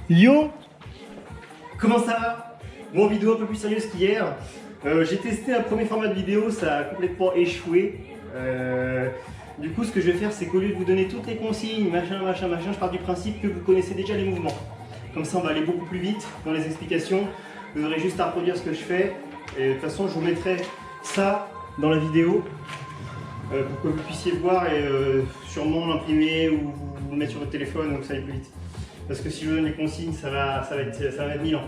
Yo, comment ça va? Bon, vidéo un peu plus sérieuse qu'hier. J'ai testé un premier format de vidéo, ça a complètement échoué. Du coup, ce que je vais faire, c'est qu'au lieu de vous donner toutes les consignes, machin, je pars du principe que vous connaissez déjà les mouvements. Comme ça, on va aller beaucoup plus vite dans les explications. Vous aurez juste à reproduire ce que je fais. Et de toute façon, je vous mettrai ça dans la vidéo pour que vous puissiez voir et sûrement l'imprimer ou vous le mettre sur votre téléphone, donc ça aille plus vite. Parce que si je vous donne les consignes, ça va être 1000 ans.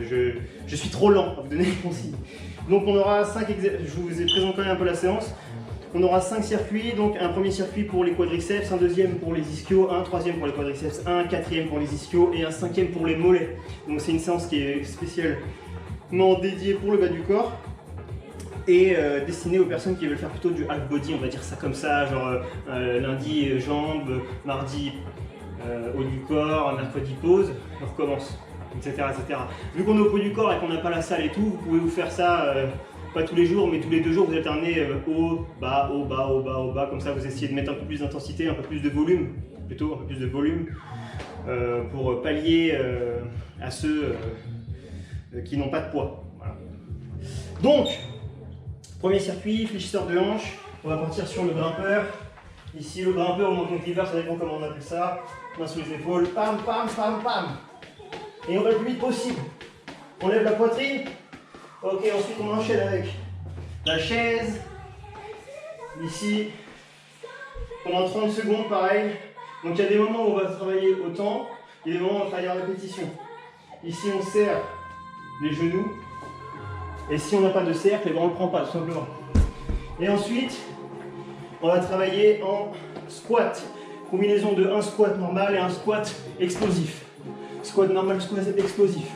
Je suis trop lent à vous donner les consignes. Donc on aura 5 exercices, je vous ai présenté quand même un peu la séance. On aura 5 circuits, donc un premier circuit pour les quadriceps, un deuxième pour les ischios, un troisième pour les quadriceps, un quatrième pour les ischios et un cinquième pour les mollets. Donc c'est une séance qui est spécialement dédiée pour le bas du corps et destinée aux personnes qui veulent faire plutôt du half body, on va dire ça comme ça, genre lundi jambes, mardi haut du corps, mercredi pause, on recommence, etc. Vu qu'on est au haut du corps et qu'on n'a pas la salle et tout, vous pouvez vous faire ça, pas tous les jours, mais tous les 2 jours, vous alternez haut, bas, haut, bas, haut, bas, haut, bas, comme ça vous essayez de mettre un peu plus d'intensité, un peu plus de volume, pour pallier à ceux qui n'ont pas de poids. Voilà. Donc, premier circuit, fléchisseur de hanche, on va partir sur le grimpeur. Ici, le grimpeur ou mountain cleaver, ça dépend comment on appelle ça. Main sous les épaules, pam, pam, pam, pam. Et on va le plus vite possible. On lève la poitrine. Ok, ensuite on enchaîne avec la chaise. Ici, pendant 30 secondes, pareil. Donc il y a des moments où on va travailler au temps, il y a des moments où on va travailler en répétition. Ici, on serre les genoux. Et si on n'a pas de cercle, on ne le prend pas, tout simplement. Et ensuite, on va travailler en squat. Combinaison de un squat normal et un squat explosif. Squat normal, squat explosif.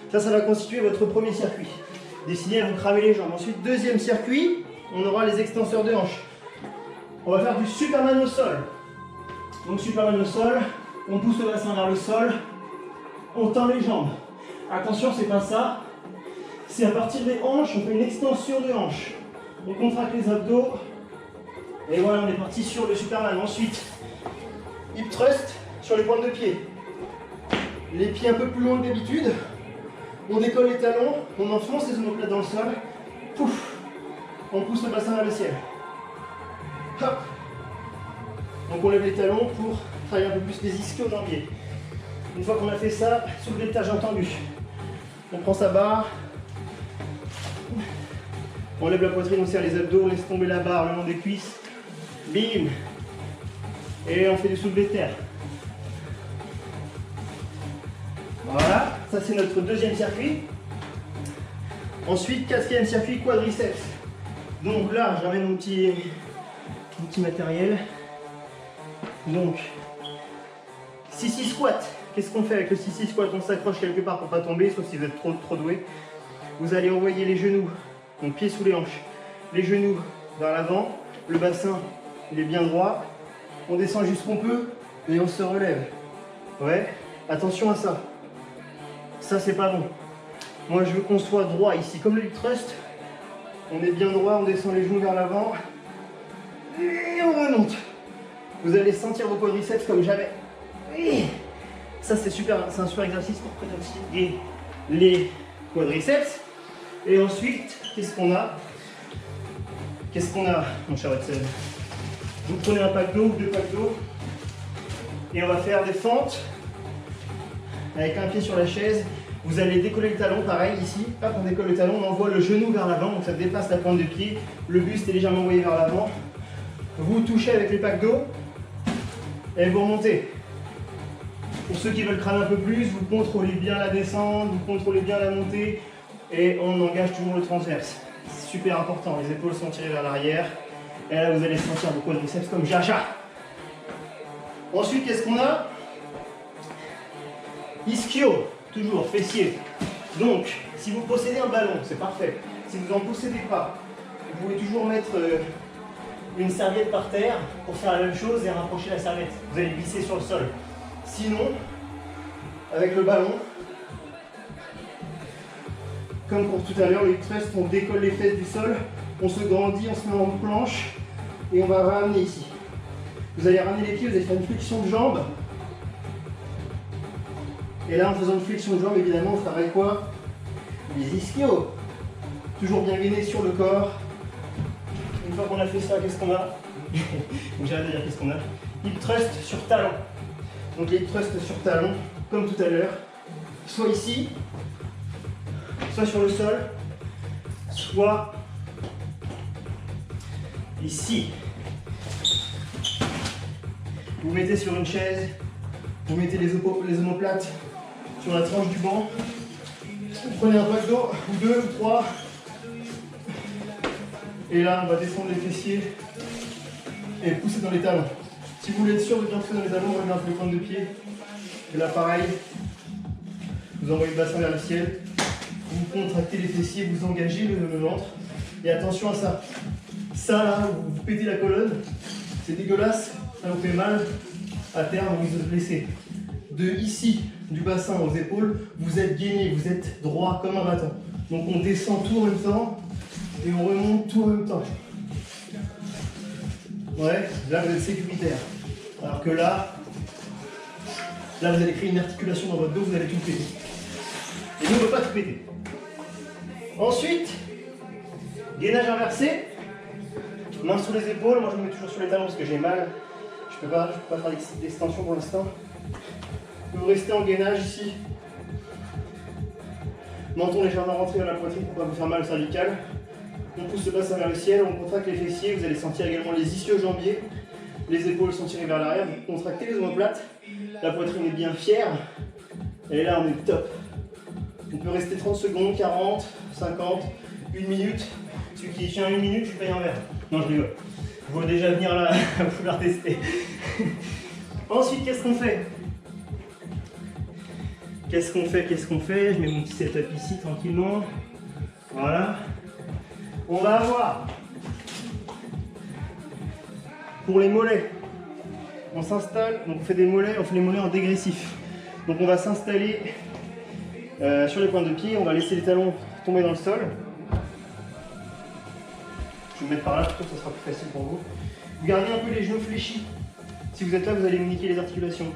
Ça va constituer votre premier circuit. Destiné à vous cramer les jambes. Ensuite, deuxième circuit, on aura les extenseurs de hanches. On va faire du Superman au sol. Donc Superman au sol, on pousse le bassin vers le sol, on tend les jambes. Attention, c'est pas ça. C'est à partir des hanches, on fait une extension de hanches. On contracte les abdos. Et voilà, on est parti sur le Superman. Ensuite, hip thrust sur les pointes de pied. Les pieds un peu plus longs que d'habitude. On décolle les talons, on enfonce les omoplates dans le sol. Pouf, on pousse le bassin vers le ciel. Hop. Donc on lève les talons pour travailler un peu plus les ischio-jambiers. Une fois qu'on a fait ça, soulever le tagent tendu. On prend sa barre. On lève la poitrine, on serre les abdos, on laisse tomber la barre le long des cuisses. Bim. Et on fait du soulevé de terre. Voilà, ça c'est notre deuxième circuit. Ensuite, quatrième circuit, quadriceps. Donc là, je ramène mon petit matériel. Donc, sissy squat. Qu'est-ce qu'on fait avec le sissy squat? On s'accroche quelque part pour ne pas tomber, sauf si vous êtes trop doué. Vous allez envoyer les genoux, donc pieds sous les hanches, les genoux vers l'avant, le bassin il est bien droit, on descend jusqu'on peut et on se relève. Ouais, attention à ça. Ça c'est pas bon. Moi je veux qu'on soit droit ici, comme le hip thrust. On est bien droit, on descend les genoux vers l'avant et on remonte. Vous allez sentir vos quadriceps comme jamais. Ça c'est super, c'est un super exercice pour préserver les quadriceps. Et ensuite, qu'est-ce qu'on a? Mon cher Watson? Vous prenez un pack d'eau ou 2 packs d'eau et on va faire des fentes avec un pied sur la chaise. Vous allez décoller le talon, pareil ici. Hop, on décolle le talon, on envoie le genou vers l'avant, donc ça dépasse la pointe de pied. Le buste est légèrement envoyé vers l'avant. Vous touchez avec les packs d'eau et vous remontez. Pour ceux qui veulent cramer un peu plus, vous contrôlez bien la descente, vous contrôlez bien la montée et on engage toujours le transverse. C'est super important, les épaules sont tirées vers l'arrière. Et là, vous allez sentir vos quadriceps comme Jaja. Ensuite, qu'est-ce qu'on a? Ischio, toujours fessier. Donc, si vous possédez un ballon, c'est parfait. Si vous n'en possédez pas, vous pouvez toujours mettre une serviette par terre pour faire la même chose et rapprocher la serviette. Vous allez glisser sur le sol. Sinon, avec le ballon, comme pour tout à l'heure, le hip thrust, on décolle les fesses du sol, on se grandit, on se met en planche et on va ramener ici. Vous allez ramener les pieds, vous allez faire une flexion de jambe. Et là, en faisant une flexion de jambe, évidemment, on travaille quoi? Les ischios. Toujours bien gainé sur le corps. Une fois qu'on a fait ça, qu'est-ce qu'on a? J'arrête de dire qu'est-ce qu'on a. Hip thrust sur talon. Donc les hip thrust sur talon, comme tout à l'heure, soit ici, soit sur le sol, soit ici. Vous mettez sur une chaise, vous mettez les omoplates sur la tranche du banc. Vous prenez un pack d'eau, ou deux, ou trois. Et là, on va descendre les fessiers et pousser dans les talons. Si vous voulez être sûr de bien pousser dans les talons, regardez un peu les pointes de pied. Et là, pareil, vous envoyez le bassin vers le ciel, vous contractez les fessiers, vous engagez le ventre. Et attention à ça. Ça, là, vous pétez la colonne, c'est dégueulasse, ça vous fait mal. À terme, vous vous blessez. De ici, du bassin aux épaules, vous êtes gainé, vous êtes droit comme un bâton. Donc on descend tout en même temps et on remonte tout en même temps. Ouais, là vous êtes sécuritaire. Alors que là vous allez créer une articulation dans votre dos, vous allez tout péter. Et nous on ne veut pas tout péter. Ensuite, gainage inversé, main sous les épaules, moi je me mets toujours sur les talons parce que j'ai mal. Je ne peux pas faire d'extension pour l'instant. Vous restez en gainage ici. Menton légèrement rentré dans la poitrine pour ne pas vous faire mal au cervical. On pousse le bassin vers le ciel, on contracte les fessiers, vous allez sentir également les ischio-jambiers. Les épaules sont tirées vers l'arrière, vous contractez les omoplates. La poitrine est bien fière. Et là on est top. On peut rester 30 secondes, 40, 50, 1 minute. Celui qui tient 1 minute, je paye un verre. Non, je rigole. Je vois déjà venir là à vouloir tester. Ensuite, qu'est-ce qu'on fait? Qu'est-ce qu'on fait? Je mets mon petit setup ici tranquillement. Voilà. On va avoir, pour les mollets, on s'installe, donc on fait des mollets, on fait les mollets en dégressif. Donc on va s'installer sur les pointes de pied, on va laisser les talons tomber dans le sol. Je vais me mettre par là, je trouve que ça sera plus facile pour vous. Vous gardez un peu les genoux fléchis. Si vous êtes là, vous allez niquer les articulations.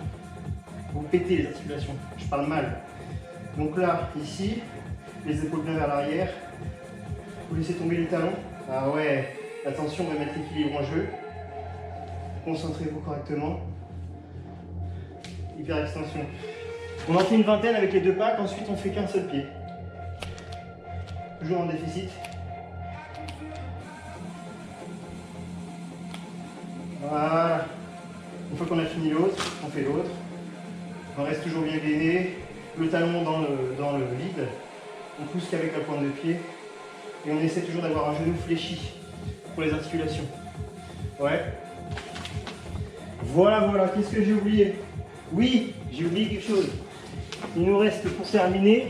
Vous pétez les articulations. Je parle mal. Donc là, ici, les épaules bien vers l'arrière. Vous laissez tomber les talons. Ah ouais, attention, on va mettre l'équilibre en jeu. Concentrez-vous correctement. Hyper extension. On en fait une vingtaine avec les deux packs, ensuite on fait qu'un seul pied. Toujours en déficit. Voilà. Une fois qu'on a fini l'autre, on fait l'autre. On reste toujours bien gainé. Le talon dans le vide. On pousse qu'avec la pointe de pied. Et on essaie toujours d'avoir un genou fléchi pour les articulations. Ouais. Voilà. Qu'est-ce que j'ai oublié? Oui, j'ai oublié quelque chose. Il nous reste pour terminer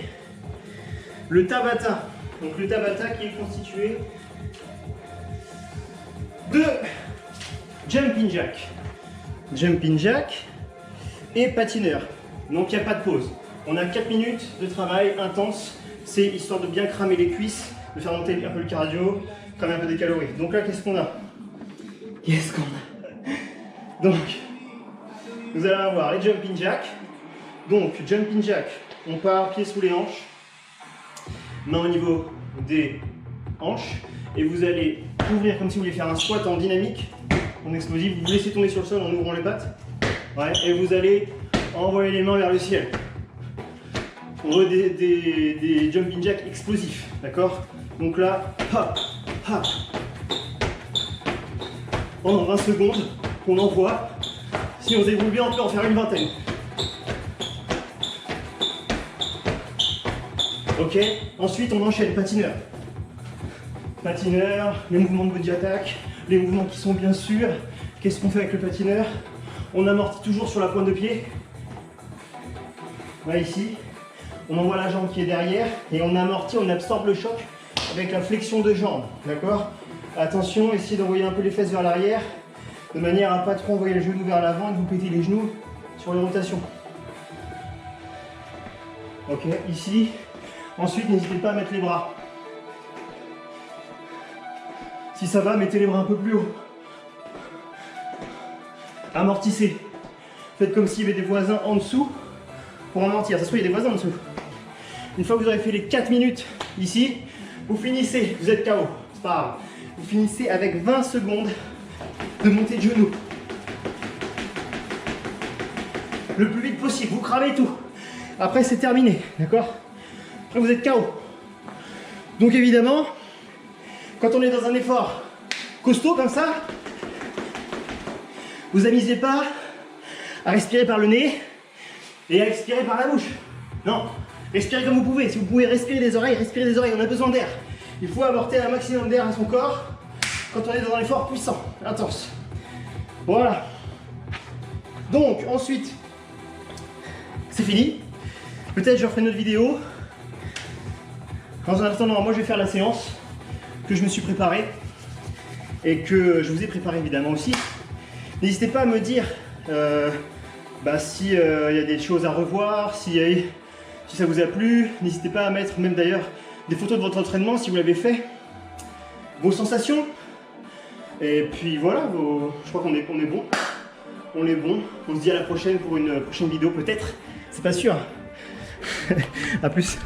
le Tabata. Donc le Tabata qui est constitué de jumping jack. Jumping jack et patineur. Donc il n'y a pas de pause. On a 4 minutes de travail intense. C'est histoire de bien cramer les cuisses, de faire monter un peu le cardio, cramer un peu des calories. Donc là, qu'est-ce qu'on a? Donc, vous allez avoir les jumping jack. Donc, jumping jack, on part pied sous les hanches, main au niveau des hanches, et vous allez ouvrir comme si vous vouliez faire un squat en dynamique, en explosif. Vous laissez tomber sur le sol en ouvrant les pattes, ouais, et vous allez envoyer les mains vers le ciel. On veut des jumping jack explosifs, d'accord? Donc là, hop, hop. Pendant 20 secondes, on envoie. Si on se débrouille bien, on peut en faire une vingtaine. Ok, ensuite on enchaîne patineur. Patineur, les mouvements de body attack, les mouvements qui sont bien sûrs. Qu'est-ce qu'on fait avec le patineur? On amortit toujours sur la pointe de pied. Là, ici. On envoie la jambe qui est derrière et on amortit, on absorbe le choc avec la flexion de jambe. D'accord? Attention, essayez d'envoyer un peu les fesses vers l'arrière de manière à ne pas trop envoyer le genou vers l'avant et que vous pétez les genoux sur les rotations. Ok, ici. Ensuite, n'hésitez pas à mettre les bras. Si ça va, mettez les bras un peu plus haut. Amortissez. Faites comme s'il y avait des voisins en dessous pour amortir. Ça se trouve, il y a des voisins en dessous. Une fois que vous aurez fait les 4 minutes ici, vous finissez, vous êtes KO, c'est pas grave. Vous finissez avec 20 secondes de montée de genoux. Le plus vite possible, vous cramez tout. Après, c'est terminé, d'accord? Après, vous êtes KO. Donc évidemment, quand on est dans un effort costaud comme ça, vous amusez pas à respirer par le nez et à expirer par la bouche. Non, respirez comme vous pouvez. Si vous pouvez respirer des oreilles, respirez des oreilles. On a besoin d'air. Il faut apporter un maximum d'air à son corps quand on est dans un effort puissant, intense. Voilà. Donc ensuite, c'est fini. Peut-être je referai une autre vidéo. En attendant, moi je vais faire la séance que je me suis préparée et que je vous ai préparée évidemment aussi. N'hésitez pas à me dire si y a des choses à revoir, si ça vous a plu. N'hésitez pas à mettre même d'ailleurs des photos de votre entraînement si vous l'avez fait, vos sensations. Et puis voilà, je crois qu'on est bon. On est bon. On se dit à la prochaine pour une prochaine vidéo peut-être. C'est pas sûr. A plus.